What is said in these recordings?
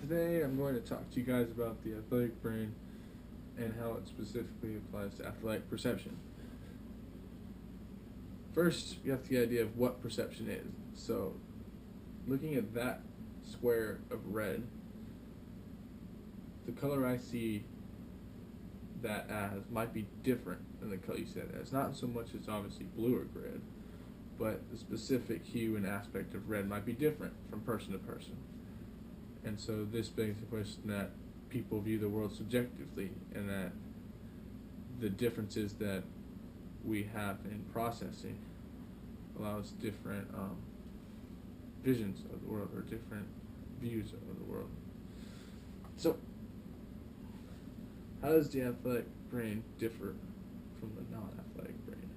Today I'm going to talk to you guys about the athletic brain and how it specifically applies to athletic perception. First, you have the idea of what perception is. So, looking at that square of red, the color I see that as might be different than the color you see it as. Not so much as obviously blue or red, but the specific hue and aspect of red might be different from person to person. And so this begs the question that people view the world subjectively, and that the differences that we have in processing allows different visions of the world, or different views of the world. So, how does the athletic brain differ from the non-athletic brain?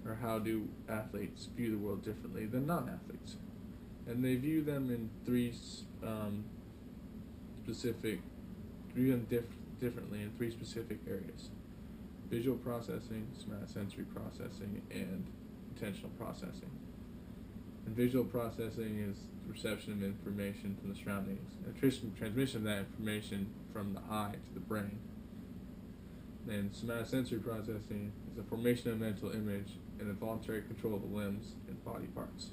Or how do athletes view the world differently than non-athletes? And they view them in differently in three specific areas: visual processing, somatosensory processing, and attentional processing. And visual processing is the reception of information from the surroundings, and transmission of that information from the eye to the brain. And somatosensory processing is the formation of a mental image and the voluntary control of the limbs and body parts.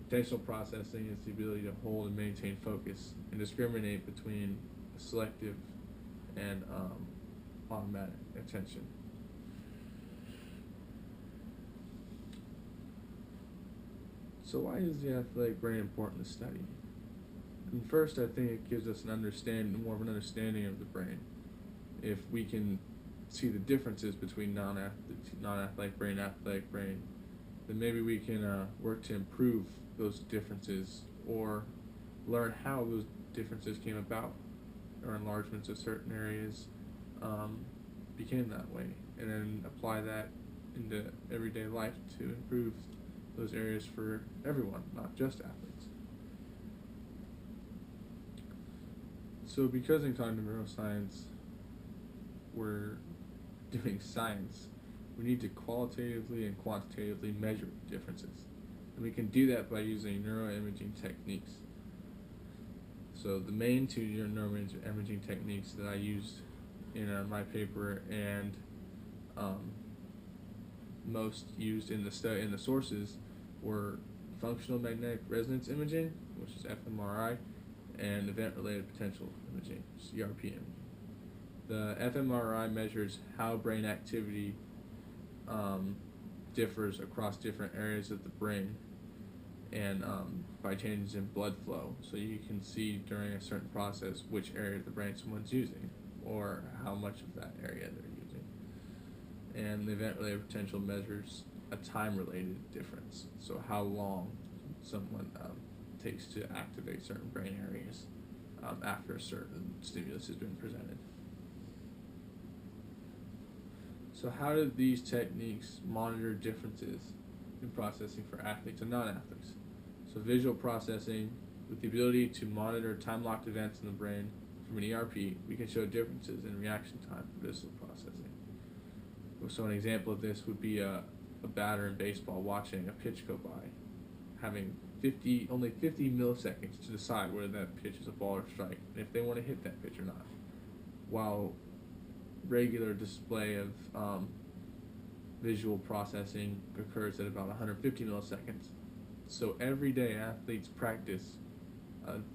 Attentional processing is the ability to hold and maintain focus and discriminate between selective and automatic attention. So why is the athletic brain important to study? And first, I think it gives us more of an understanding of the brain. If we can see the differences between non-athletic brain and athletic brain, then maybe we can work to improve those differences, or learn how those differences came about, or enlargements of certain areas became that way, and then apply that into everyday life to improve those areas for everyone, not just athletes. So because in cognitive neuroscience we're doing science, we need to qualitatively and quantitatively measure differences. And we can do that by using neuroimaging techniques. So the main two neuroimaging techniques that I used in my paper, and most used in the sources, were functional magnetic resonance imaging, which is fMRI, and event-related potential imaging, which is ERP imaging. The fMRI measures how brain activity differs across different areas of the brain, and by changes in blood flow. So you can see during a certain process which area of the brain someone's using, or how much of that area they're using. And the event-related potential measures a time-related difference, so how long someone takes to activate certain brain areas after a certain stimulus has been presented. So how do these techniques monitor differences in processing for athletes and non-athletes? So visual processing, with the ability to monitor time-locked events in the brain from an ERP, we can show differences in reaction time for visual processing. So an example of this would be a batter in baseball watching a pitch go by, having only 50 milliseconds to decide whether that pitch is a ball or strike, and if they want to hit that pitch or not, while regular display of visual processing occurs at about 150 milliseconds. So every day athletes practice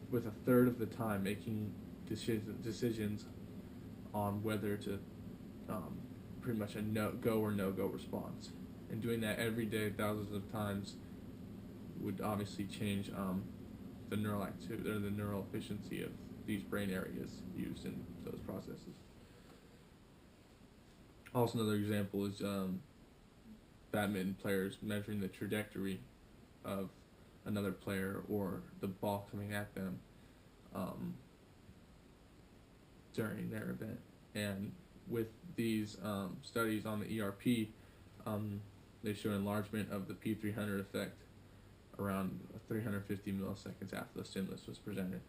with a third of the time making decisions on whether to pretty much a go or no-go response. And doing that every day thousands of times would obviously change the neural activity, or the neural efficiency of these brain areas used in those processes. Also, another example is badminton players measuring the trajectory of another player, or the ball coming at them during their event. And with these studies on the ERP, they show enlargement of the P300 effect around 350 milliseconds after the stimulus was presented.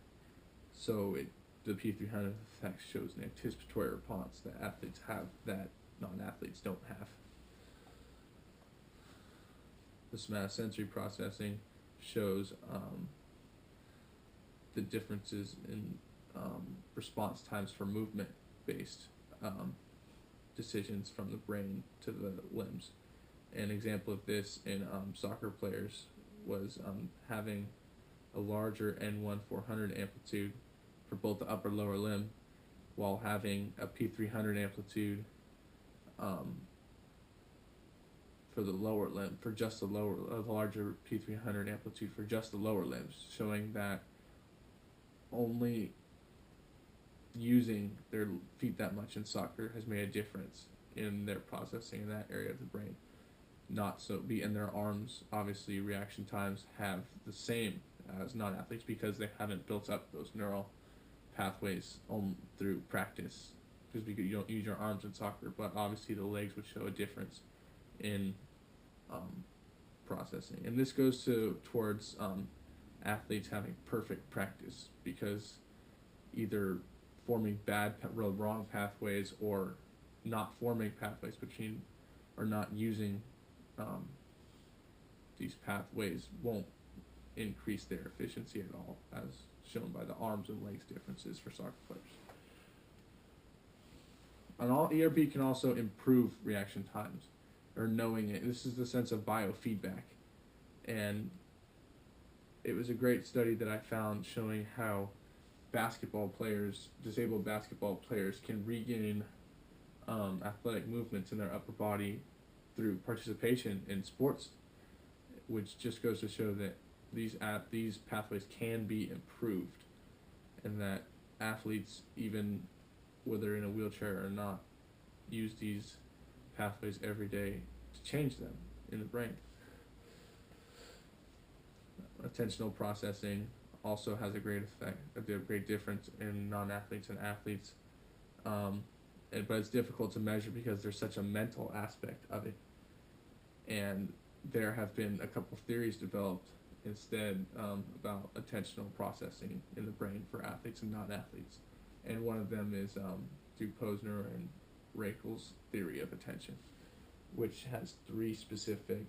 So the P300 effect shows an anticipatory response that athletes have that non-athletes don't have. The somatosensory processing shows the differences in response times for movement-based decisions from the brain to the limbs. An example of this in soccer players was having a larger N1 400 amplitude for both the upper and lower limb, while having a P300 amplitude for the lower limb, for just the lower, a larger P300 amplitude for just the lower limbs, showing that only using their feet that much in soccer has made a difference in their processing in that area of the brain. Not so be in their arms, obviously reaction times have the same as non-athletes because they haven't built up those neural pathways through practice, because you don't use your arms in soccer, but obviously the legs would show a difference in processing. And this goes towards athletes having perfect practice, because either forming wrong pathways or not forming pathways between, or not using these pathways won't increase their efficiency at all, as shown by the arms and legs differences for soccer players. And all ERP can also improve reaction times, or knowing it. This is the sense of biofeedback. And it was a great study that I found showing how disabled basketball players can regain athletic movements in their upper body through participation in sports, which just goes to show that these pathways can be improved, and that athletes, even whether in a wheelchair or not, use these pathways every day to change them in the brain. Attentional processing also has a great effect, a great difference in non-athletes and athletes, but it's difficult to measure because there's such a mental aspect of it. And there have been a couple theories developed instead about attentional processing in the brain for athletes and non-athletes. And one of them is through Posner and Rakel's theory of attention, which has three specific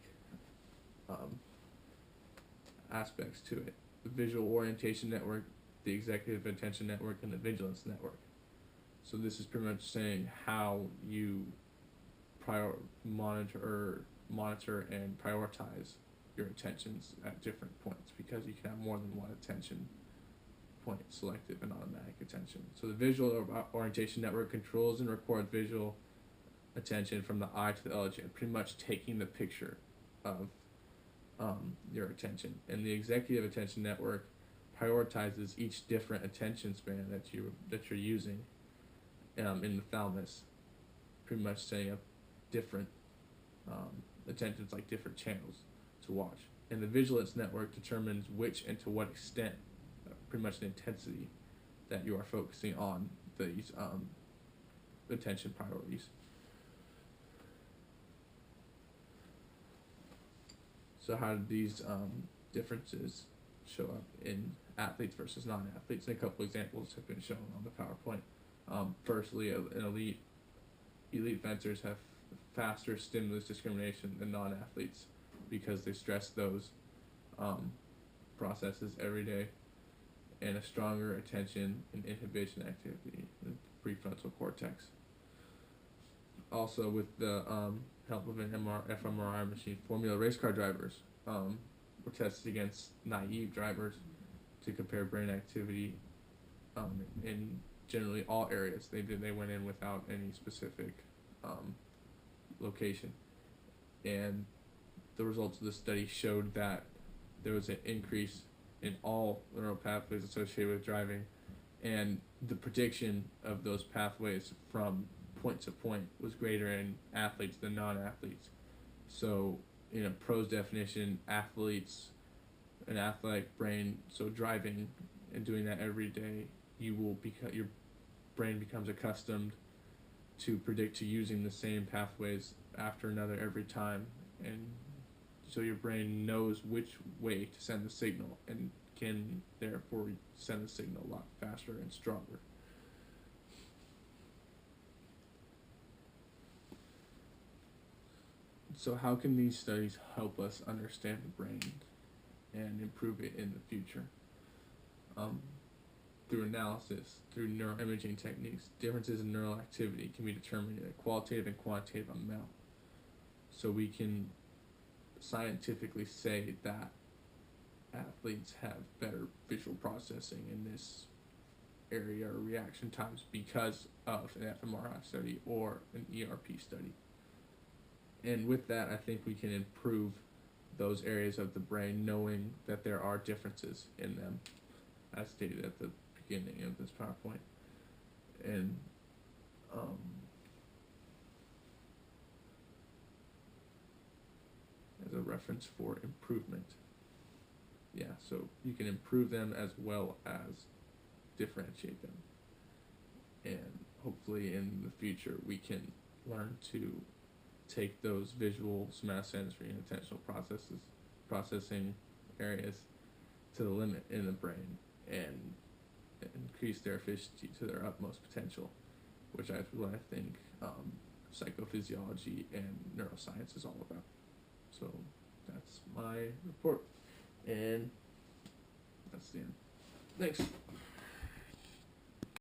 aspects to it: the visual orientation network, the executive attention network, and the vigilance network. So this is pretty much saying how you monitor and prioritize your attentions at different points, because you can have more than one attention point, selective and automatic attention. So the visual orientation network controls and records visual attention from the eye to the LHN, pretty much taking the picture of your attention. And the executive attention network prioritizes each different attention span that you're using in the thalamus, pretty much saying a different attentions, like different channels to watch. And the vigilance network determines which and to what extent, pretty much the intensity that you are focusing on these attention priorities. So how do these differences show up in athletes versus non-athletes? And a couple examples have been shown on the PowerPoint. Firstly, elite fencers have faster stimulus discrimination than non-athletes, because they stress those processes every day, and a stronger attention and inhibition activity in the prefrontal cortex. Also, with the help of an fMRI machine, Formula race car drivers were tested against naive drivers to compare brain activity in generally all areas. They went in without any specific location, and the results of the study showed that there was an increase in all neural pathways associated with driving, and the prediction of those pathways from point to point was greater in athletes than non-athletes. So in a prose definition, an athletic brain, so driving and doing that every day, your brain becomes accustomed to predict to using the same pathways after another every time, and so your brain knows which way to send the signal and can therefore send the signal a lot faster and stronger. So how can these studies help us understand the brain and improve it in the future? through analysis, through neuroimaging techniques, differences in neural activity can be determined in a qualitative and quantitative amount. So we can scientifically say that athletes have better visual processing in this area or reaction times because of an fMRI study or an ERP study. And with that, I think we can improve those areas of the brain, knowing that there are differences in them, as stated at the beginning of this PowerPoint. And as a reference for improvement. Yeah, so you can improve them as well as differentiate them. And hopefully in the future we can learn to take those visual, somatosensory, and attentional processing areas to the limit in the brain and increase their efficiency to their utmost potential, which is what I think psychophysiology and neuroscience is all about. So that's my report, and that's the end. Thanks.